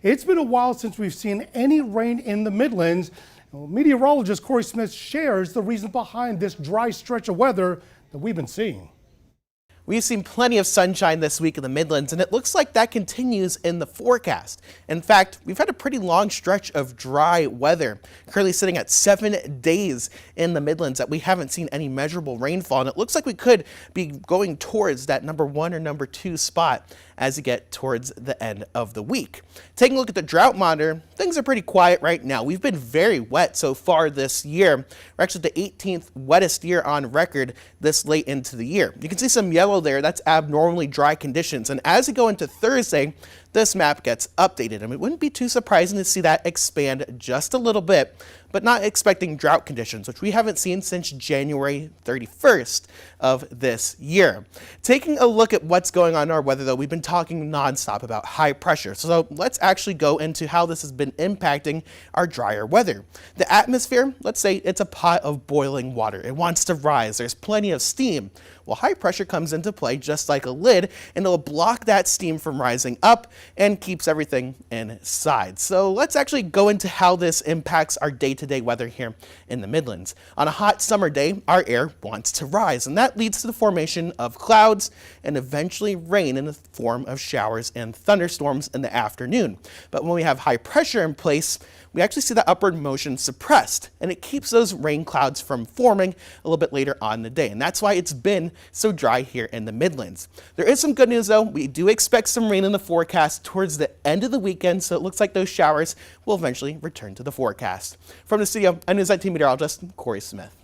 It's been a while since we've seen any rain in the Midlands. Meteorologist Corey Smith shares the reason behind this dry stretch of weather that we've been seeing. We've seen plenty of sunshine this week in the Midlands, and it looks like that continues in the forecast. In fact, we've had a pretty long stretch of dry weather, currently sitting at 7 days in the Midlands that we haven't seen any measurable rainfall, and it looks like we could be going towards that number 1 or number 2 spot as we get towards the end of the week. Taking a look at the drought monitor, things are pretty quiet right now. We've been very wet so far this year. We're actually the 18th wettest year on record this late into the year. You can see some yellow there. That's abnormally dry conditions. And as we go into Thursday, this map gets updated. And it wouldn't be too surprising to see that expand just a little bit, but not expecting drought conditions, which we haven't seen since January 31st of this year. Taking a look at what's going on in our weather, though, we've been talking nonstop about high pressure. So let's actually go into how this has been impacting our drier weather. The atmosphere, let's say it's a pot of boiling water. It wants to rise. There's plenty of steam. Well, high pressure comes into play just like a lid, and it'll block that steam from rising up and keeps everything inside. So let's actually go into how this impacts our day-to-day weather here in the Midlands. On a hot summer day, our air wants to rise, and that leads to the formation of clouds and eventually rain in the form of showers and thunderstorms in the afternoon. But when we have high pressure in place, we actually see the upward motion suppressed, and it keeps those rain clouds from forming a little bit later on in the day. And that's why it's been so dry here in the Midlands. There is some good news, though. We do expect some rain in the forecast towards the end of the weekend, so it looks like those showers will eventually return to the forecast. From the studio, I'm News 19 meteorologist Corey Smith.